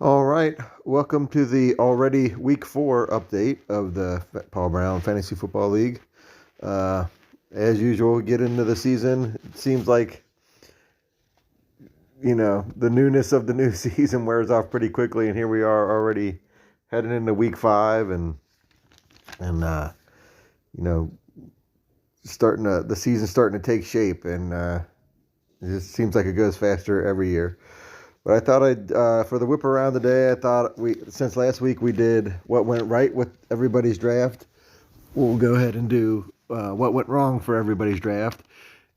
All right, welcome to the already week 4 update of the Paul Brown Fantasy Football League. As usual, get into the season. It seems like, the newness of the new season wears off pretty quickly, and here we are already heading into week 5, and the season's starting to take shape, and it just seems like it goes faster every year. But I thought for the whip around today, since last week we did what went right with everybody's draft, we'll go ahead and do what went wrong for everybody's draft.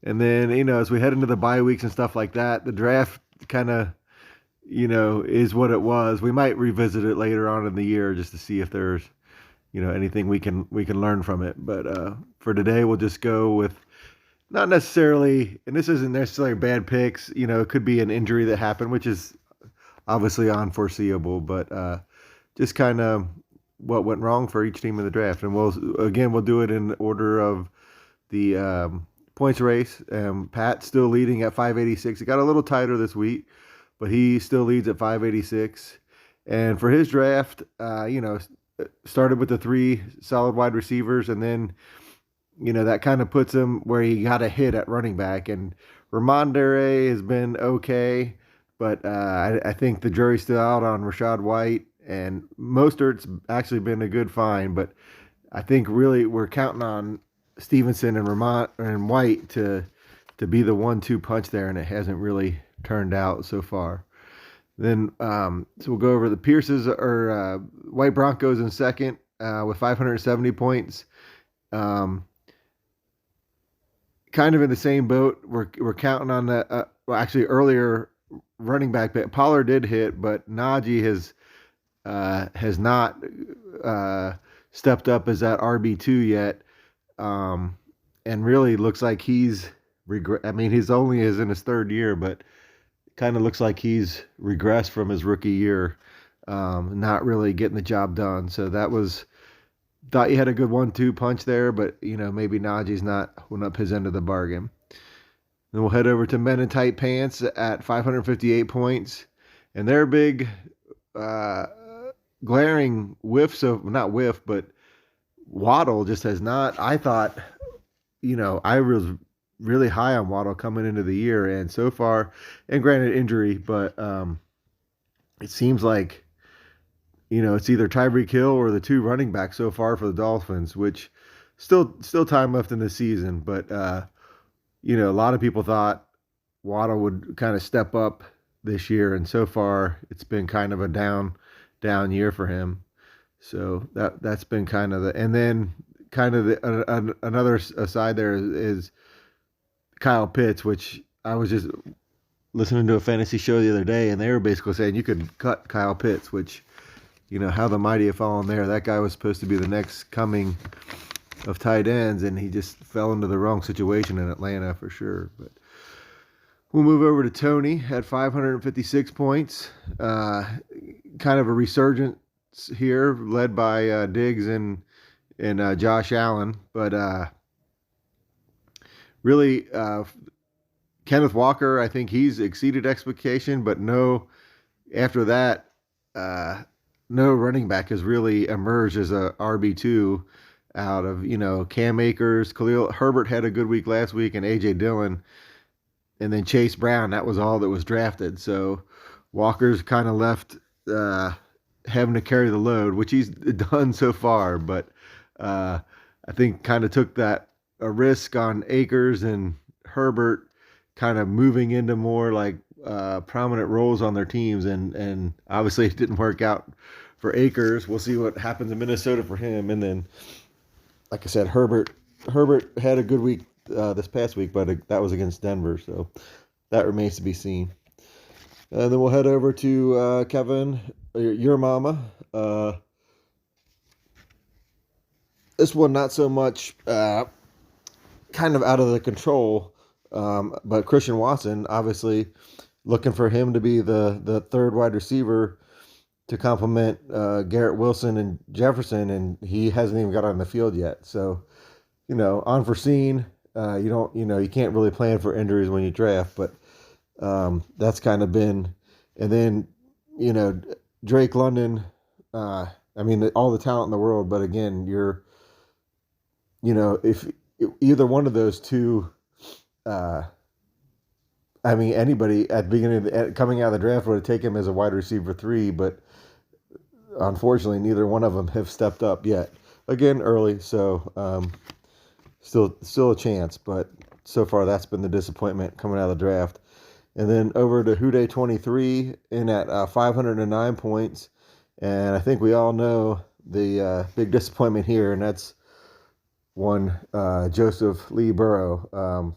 And then, as we head into the bye weeks and stuff like that, the draft kind of, is what it was. We might revisit it later on in the year just to see if there's, anything we can learn from it. But for today, we'll just go with not necessarily, and this isn't necessarily bad picks. It could be an injury that happened, which is obviously unforeseeable, but just kind of what went wrong for each team in the draft. And we'll do it in order of the points race. Pat still leading at 586. It got a little tighter this week, but he still leads at 586. And for his draft, started with the 3 solid wide receivers, and then that kind of puts him where he got a hit at running back. And Ramondre has been okay, but I think the jury's still out on Rachaad White, and Mostert's actually been a good find, but I think really we're counting on Stevenson and White to be the 1-2 punch there, and it hasn't really turned out so far. Then so we'll go over the Pierces or White Broncos in second with 570 points. Kind of in the same boat. We're counting on the actually earlier running back pick. Pollard did hit, but Najee has not stepped up as that RB2 yet, and really looks like he's he's only in his 3rd year, but kind of looks like he's regressed from his rookie year, not really getting the job done. So thought you had a good 1-2 punch there, but maybe Najee's not holding up his end of the bargain. Then we'll head over to Men in Tight Pants at 558 points, and their big glaring whiff. So not whiff, but Waddle just has not. I thought, I was really high on Waddle coming into the year, and so far, and granted injury, but it seems like. It's either Tyreek Hill or the 2 running backs so far for the Dolphins, which still time left in the season. But, a lot of people thought Waddle would kind of step up this year, and so far it's been kind of a down year for him. So that's been kind of and then kind of another aside there is Kyle Pitts, which I was just listening to a fantasy show the other day, and they were basically saying you could cut Kyle Pitts, which, how the mighty have fallen there. That guy was supposed to be the next coming of tight ends, and he just fell into the wrong situation in Atlanta for sure. But we'll move over to Tony at 556 points. Kind of a resurgence here, led by Diggs and Josh Allen. But really, Kenneth Walker, I think he's exceeded expectation, but after that, no running back has really emerged as a RB2 out of, Cam Akers. Khalil Herbert had a good week last week, and A.J. Dillon. And then Chase Brown, that was all that was drafted. So Walker's kind of left having to carry the load, which he's done so far. But I think kind of took a risk on Akers and Herbert kind of moving into more like prominent roles on their teams, and obviously it didn't work out for Akers. We'll see what happens in Minnesota for him. And then, like I said, Herbert had a good week this past week, but that was against Denver, so that remains to be seen. And then we'll head over to Kevin your mama. This one not so much kind of out of the control, but Christian Watson, obviously looking for him to be the third wide receiver to complement Garrett Wilson and Jefferson, and he hasn't even got on the field yet. So, unforeseen. You can't really plan for injuries when you draft, but that's kind of been, and then, you know, Drake London. I mean, all the talent in the world, but again, if either one of those two, uh, I mean, anybody at the beginning coming out of the draft would have taken him as a wide receiver 3, but unfortunately, neither one of them have stepped up yet. Again, early, so still a chance, but so far that's been the disappointment coming out of the draft. And then over to Houday 23 in at 509 points, and I think we all know the big disappointment here, and that's one Joseph Lee Burrow.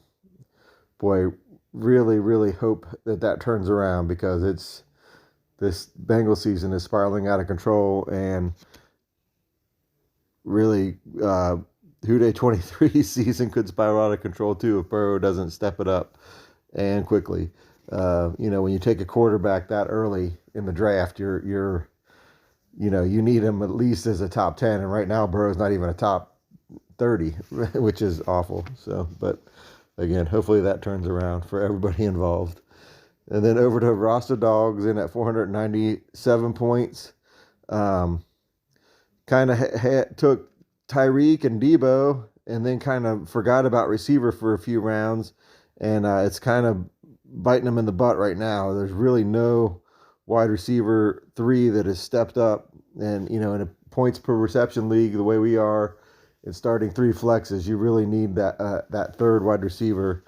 Boy, really, really hope that turns around, because this Bengals season is spiraling out of control, and really, Houday 23 season could spiral out of control too if Burrow doesn't step it up and quickly. When you take a quarterback that early in the draft, you need him at least as a top 10, and right now Burrow's not even a top 30, which is awful. So, but again, hopefully that turns around for everybody involved. And then over to Rasta Dogs in at 497 points. Kind of took Tyreek and Debo, and then kind of forgot about receiver for a few rounds, and it's kind of biting them in the butt right now. There's really no wide receiver 3 that has stepped up, and in a points per reception league the way we are, and starting 3 flexes, you really need that third wide receiver.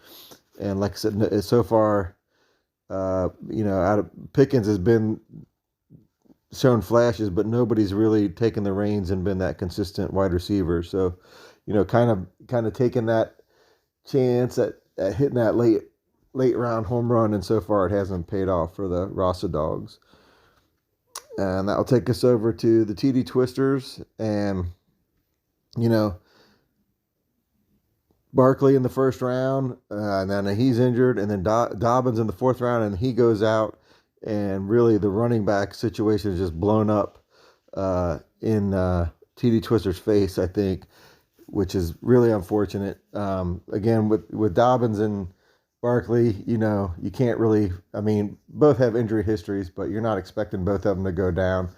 And like I said, so far, out of Pickens has been shown flashes, but nobody's really taken the reins and been that consistent wide receiver. So, kind of taking that chance at hitting that late round home run, and so far it hasn't paid off for the Rasta Dogs. And that'll take us over to the TD Twisters, and Barkley in the first round, and then he's injured, and then Dobbins in the fourth round, and he goes out. And really, the running back situation is just blown up in TD Twister's face, I think, which is really unfortunate. Again, with Dobbins and Barkley, you can't really. I mean, both have injury histories, but you're not expecting both of them to go down,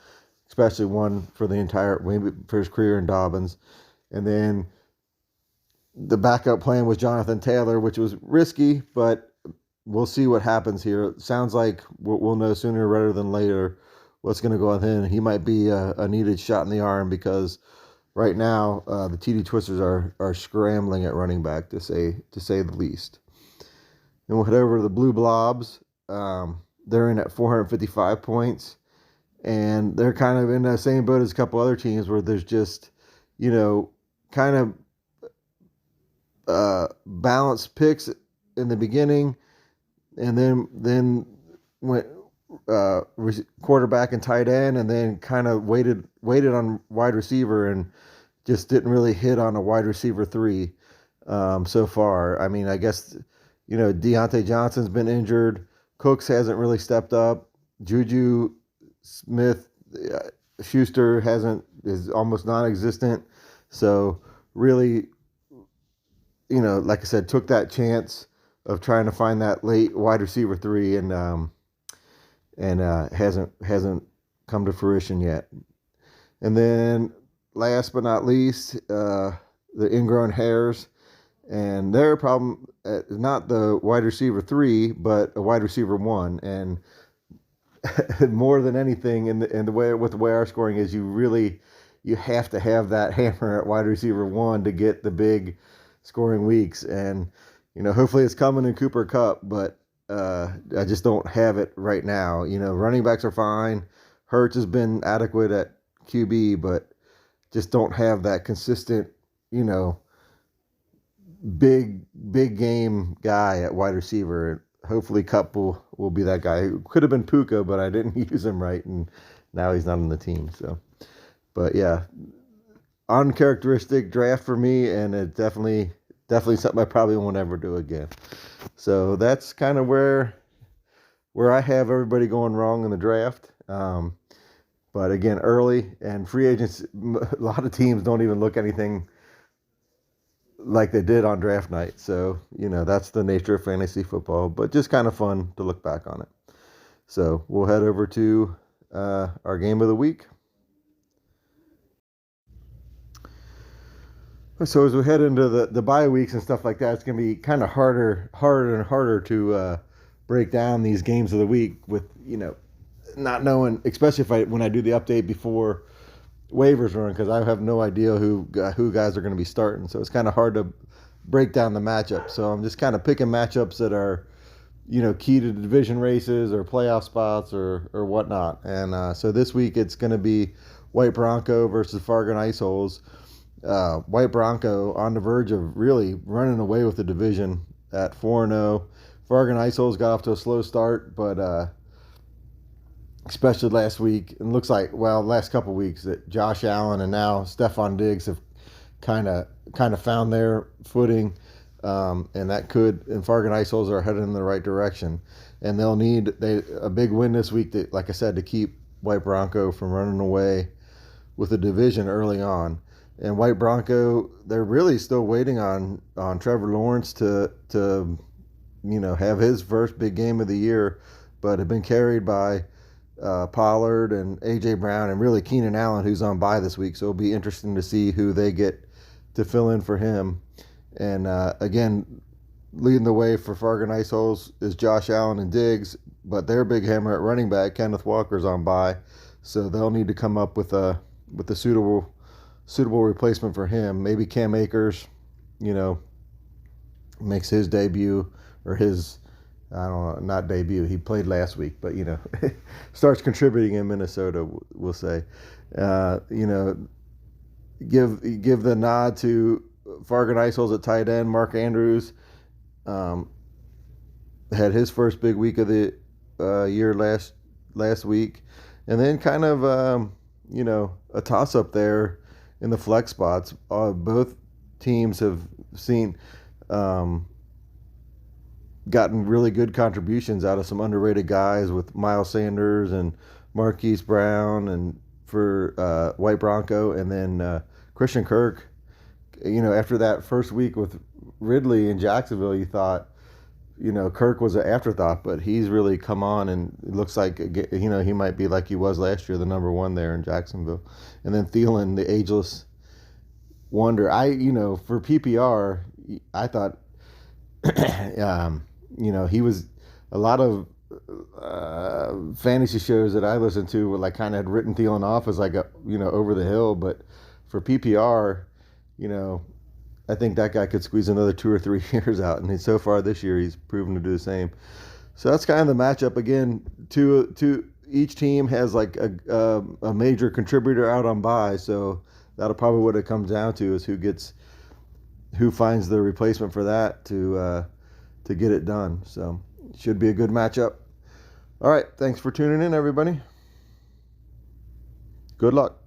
especially one for his career in Dobbins, and then the backup plan was Jonathan Taylor, which was risky, but we'll see what happens here. It sounds like we'll know sooner rather than later what's going to go on him. He might be a needed shot in the arm, because right now the TD Twisters are scrambling at running back, to say the least. And we'll head over to the Blue Blobs. They're in at 455 points, and they're kind of in the same boat as a couple other teams, where there's just kind of balanced picks in the beginning. And then went quarterback and tight end, and then kind of waited on wide receiver, and just didn't really hit on a wide receiver 3 so far. I mean, I guess Deontay Johnson's been injured. Cooks hasn't really stepped up. Juju Smith Schuster is almost non-existent. So really, like I said, took that chance of trying to find that late wide receiver 3, and hasn't come to fruition yet. And then last but not least, the ingrown hairs, and their problem is not the wide receiver 3, but a wide receiver 1. And more than anything, in the way our scoring is, you have to have that hammer at wide receiver 1 to get the big scoring weeks. And hopefully it's coming in Cooper Kupp, but I just don't have it right now. Running backs are fine. Hurts has been adequate at QB, but just don't have that consistent, big game guy at wide receiver. hopefully Cup will be that guy. It could have been Puka, but I didn't use him right, and now he's not on the team. So, but yeah, uncharacteristic draft for me, and it definitely something I probably won't ever do again. So that's kind of where I have everybody going wrong in the draft. But again, early and free agents, a lot of teams don't even look anything like they did on draft night. So, that's the nature of fantasy football, but just kind of fun to look back on it. So we'll head over to our game of the week. So as we head into the bye weeks and stuff like that, it's going to be kind of harder and harder to break down these games of the week with, not knowing, especially when I do the update before waivers run, because I have no idea who guys are going to be starting. So it's kind of hard to break down the matchup. So I'm just kind of picking matchups that are, key to the division races or playoff spots or whatnot. And so this week it's going to be White Bronco versus Fargo Ice Holes. White Bronco on the verge of really running away with the division at 4-0. Fargo Ice Holes got off to a slow start, but especially last week, and looks like, last couple weeks, that Josh Allen and now Stefon Diggs have kind of found their footing, and Fargo Ice Holes are headed in the right direction, and they'll need a big win this week, like I said, to keep White Bronco from running away with the division early on. And White Bronco, they're really still waiting on Trevor Lawrence to have his first big game of the year, but have been carried by Pollard and A.J. Brown and really Keenan Allen, who's on bye this week. So it'll be interesting to see who they get to fill in for him. And again, leading the way for Fargo Ice Holes is Josh Allen and Diggs, but their big hammer at running back, Kenneth Walker's on bye. So they'll need to come up with a suitable replacement for him. Maybe Cam Akers, makes his debut, or his, I don't know, not debut. He played last week, but starts contributing in Minnesota. We'll say, give the nod to Fargo Ice Holes at tight end. Mark Andrews had his first big week of the year last week, and then kind of a toss up there in the flex spots. Both teams have seen gotten really good contributions out of some underrated guys with Miles Sanders and Marquise Brown, and for White Bronco, and then Christian Kirk. After that first week with Ridley in Jacksonville, you thought, Kirk was an afterthought, but he's really come on, and it looks like, he might be like he was last year, the number one there in Jacksonville. And then Thielen, the ageless wonder. For PPR, I thought, he was, a lot of fantasy shows that I listened to were like kind of had written Thielen off as like over the hill, but for PPR, I think that guy could squeeze another 2 or 3 years out, and so far this year he's proven to do the same. So that's kind of the matchup. Again, each team has like a major contributor out on bye, so that'll probably what it comes down to, is who finds the replacement for that to get it done. So should be a good matchup. All right, thanks for tuning in, everybody. Good luck.